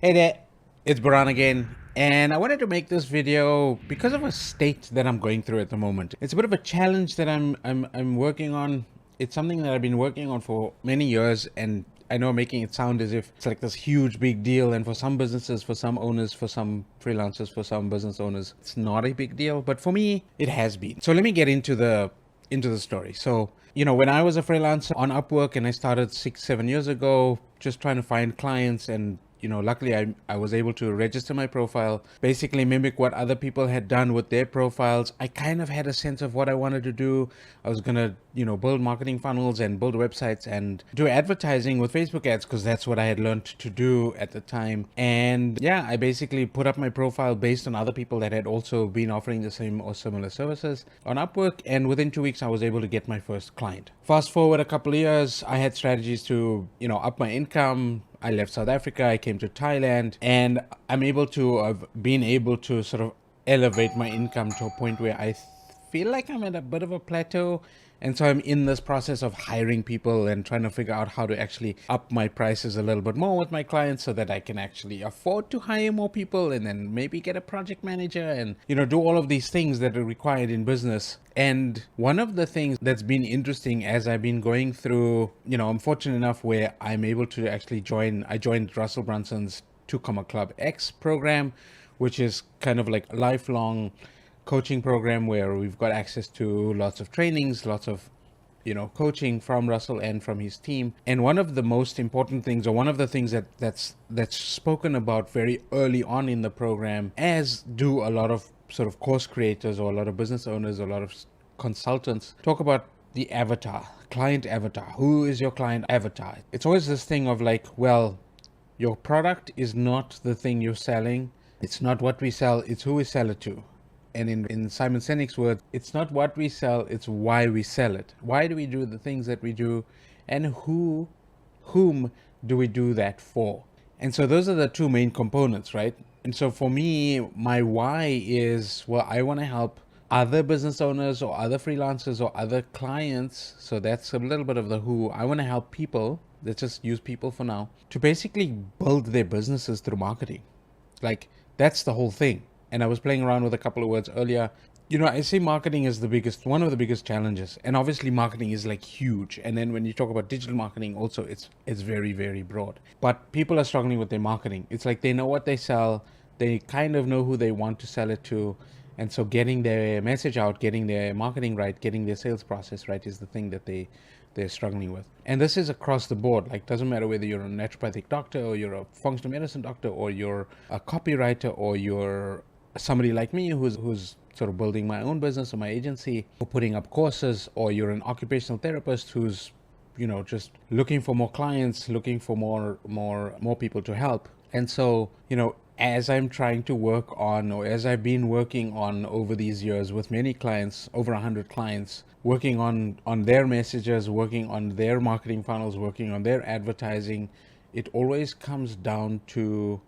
Hey there, it's Baran again, and I wanted to make this video because of a state that I'm going through at the moment. It's a bit of a challenge that I'm working on. It's something that I've been working on for many years, and I know I'm making it sound as if it's like this huge big deal, and for some businesses, for some owners, for some freelancers, for some business owners, it's not a big deal, but for me, it has been. So let me get into the story. So, when I was a freelancer on Upwork and I started 6, 7 years ago, just trying to find clients, and luckily I was able to register my profile, basically mimic what other people had done with their profiles. I kind of had a sense of what I wanted to do. I was going to, build marketing funnels and build websites and do advertising with Facebook ads because that's what I had learned to do at the time. And yeah, I basically put up my profile based on other people that had also been offering the same or similar services on Upwork. And within 2 weeks, I was able to get my first client. Fast forward a couple of years, I had strategies to, up my income. I left South Africa, I came to Thailand, and I've been able to sort of elevate my income to a point where I feel like I'm at a bit of a plateau. And so I'm in this process of hiring people and trying to figure out how to actually up my prices a little bit more with my clients so that I can actually afford to hire more people and then maybe get a project manager and, do all of these things that are required in business. And one of the things that's been interesting as I've been going through, I'm fortunate enough where I'm able to actually I joined Russell Brunson's 2 Club X program, which is kind of like a lifelong coaching program where we've got access to lots of trainings, lots of coaching from Russell and from his team. And one of the most important things, or one of the things that's spoken about very early on in the program, as do a lot of sort of course creators or a lot of business owners, a lot of consultants, talk about the avatar, client avatar. Who is your client avatar? It's always this thing of like, well, your product is not the thing you're selling. It's not what we sell, it's who we sell it to. And in Simon Sinek's words, it's not what we sell, it's why we sell it. Why do we do the things that we do? And whom do we do that for? And so those are the 2 main components, right? And so for me, my why is, well, I want to help other business owners or other freelancers or other clients. So that's a little bit of the who. I want to help people, let's just use people for now, to basically build their businesses through marketing. Like, that's the whole thing. And I was playing around with a couple of words earlier. I see marketing as one of the biggest challenges. And obviously marketing is like huge. And then when you talk about digital marketing also, it's very, very broad. But people are struggling with their marketing. It's like they know what they sell. They kind of know who they want to sell it to. And so getting their message out, getting their marketing right, getting their sales process right is the thing that they're struggling with. And this is across the board. Like, doesn't matter whether you're a naturopathic doctor or you're a functional medicine doctor or you're a copywriter or you're somebody like me who's sort of building my own business or my agency or putting up courses, or you're an occupational therapist who's just looking for more clients, looking for more people to help. And so as I'm trying to work on, or as I've been working on over these years with many clients, over 100 clients, working on their messages, working on their marketing funnels, working on their advertising, it always comes down to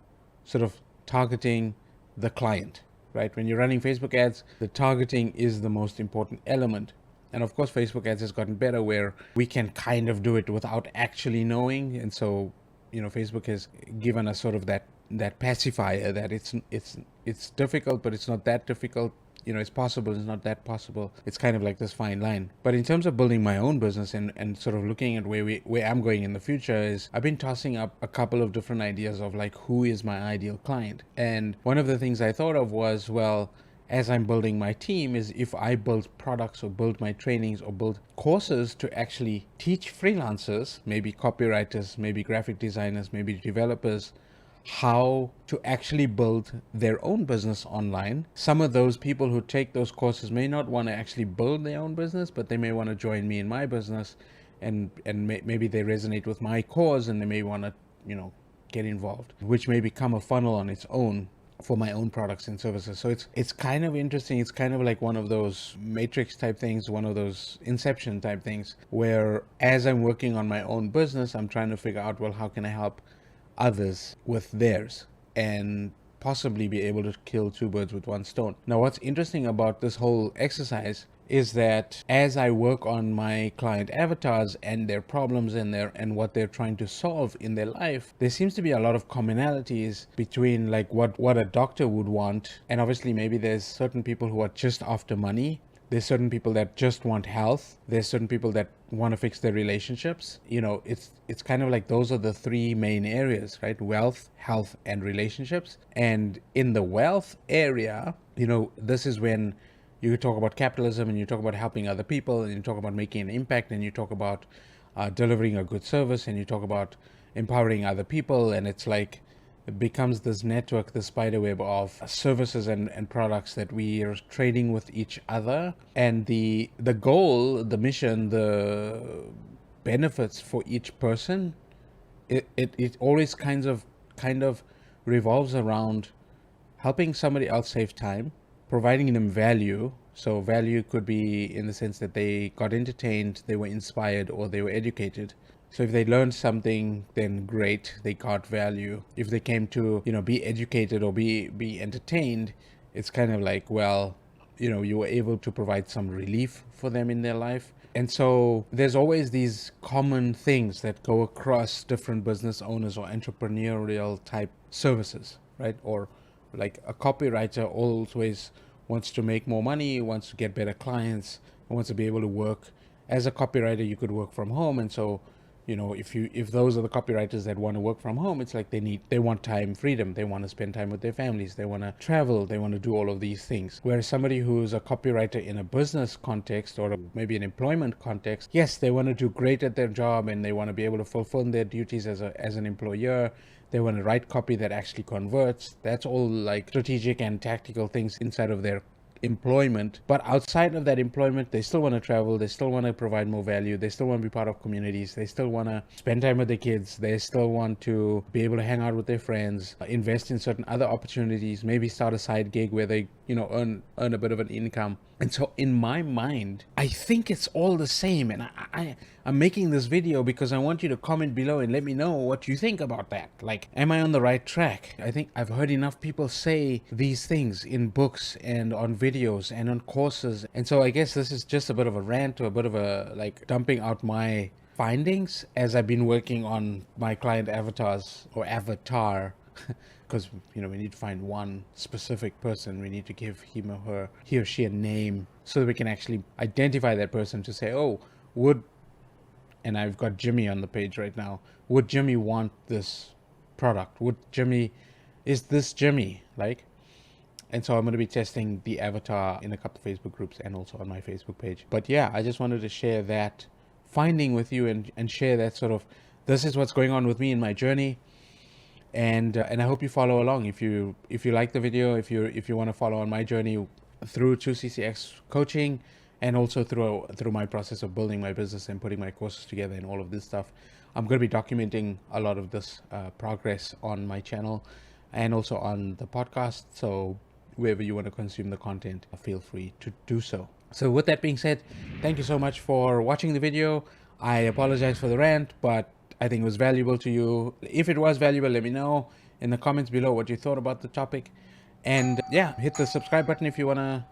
sort of targeting the client, right? When you're running Facebook ads, the targeting is the most important element. And of course, Facebook ads has gotten better where we can kind of do it without actually knowing. And so, Facebook has given us sort of that pacifier that it's difficult, but it's not that difficult. It's possible, it's not that possible. It's kind of like this fine line. But in terms of building my own business and sort of looking at where I'm going in the future, is I've been tossing up a couple of different ideas of like, who is my ideal client? And one of the things I thought of was, well, as I'm building my team, is if I build products or build my trainings or build courses to actually teach freelancers, maybe copywriters, maybe graphic designers, maybe developers, how to actually build their own business online. Some of those people who take those courses may not want to actually build their own business, but they may want to join me in my business, and maybe they resonate with my cause and they may want to, get involved, which may become a funnel on its own for my own products and services. So it's kind of interesting. It's kind of like one of those matrix type things, one of those inception type things, where as I'm working on my own business, I'm trying to figure out, well, how can I help others with theirs and possibly be able to kill 2 birds with 1 stone. Now, what's interesting about this whole exercise is that as I work on my client avatars and their problems and what they're trying to solve in their life, there seems to be a lot of commonalities between like what a doctor would want. And obviously maybe there's certain people who are just after money. There's certain people that just want health. There's certain people that want to fix their relationships. You know, it's kind of like those are the three main areas, right? Wealth, health, and relationships. And in the wealth area, you know, this is when you talk about capitalism and you talk about helping other people and you talk about making an impact and you talk about delivering a good service and you talk about empowering other people. And it's like it becomes this network, the spider web of services and products that we are trading with each other. And the goal, the mission, the benefits for each person, it always kind of revolves around helping somebody else save time, providing them value. So value could be in the sense that they got entertained, they were inspired, or they were educated. So if they learned something, then great, they got value. If they came to, you know, be educated or be entertained, it's kind of like, well, you know, you were able to provide some relief for them in their life. And so there's always these common things that go across different business owners or entrepreneurial type services, right? Or like a copywriter always wants to make more money, wants to get better clients, wants to be able to work. As a copywriter, you could work from home. And so, you know, if those are the copywriters that want to work from home, it's like they want time freedom, they want to spend time with their families, they want to travel, they want to do all of these things. Whereas somebody who's a copywriter in a business context or maybe an employment context, yes, they want to do great at their job and they want to be able to fulfill their duties as an employer. They want to write copy that actually converts. That's all like strategic and tactical things inside of their employment. But outside of that employment, they still want to travel, they still want to provide more value, they still want to be part of communities, they still want to spend time with their kids, they still want to be able to hang out with their friends, invest in certain other opportunities, maybe start a side gig where they, you know, earn a bit of an income. And so in my mind, I think it's all the same. And I'm making this video because I want you to comment below and let me know what you think about that. Like, am I on the right track? I think I've heard enough people say these things in books and on videos and on courses. And so I guess this is just a bit of a rant or a bit of a like dumping out my findings as I've been working on my client avatars or avatar. Because, you know, we need to find one specific person. We need to give him or her, he or she, a name so that we can actually identify that person to say, oh, and I've got Jimmy on the page right now, would Jimmy want this product? Is this Jimmy? Like, and so I'm going to be testing the avatar in a couple of Facebook groups and also on my Facebook page. But yeah, I just wanted to share that finding with you and share that sort of, this is what's going on with me in my journey. And I hope you follow along. If you like the video, if you want to follow on my journey through 2CCX coaching and also through my process of building my business and putting my courses together and all of this stuff, I'm going to be documenting a lot of this progress on my channel and also on the podcast. So wherever you want to consume the content, feel free to do so. So with that being said, thank you so much for watching the video. I apologize for the rant, but I think it was valuable to you. If it was valuable, let me know in the comments below what you thought about the topic. And yeah, hit the subscribe button if you want to,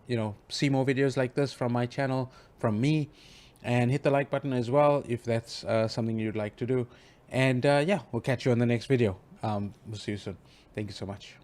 you know, see more videos like this from my channel, from me. And hit the like button as well if that's something you'd like to do. And yeah, we'll catch you on the next video. We'll see you soon. Thank you so much.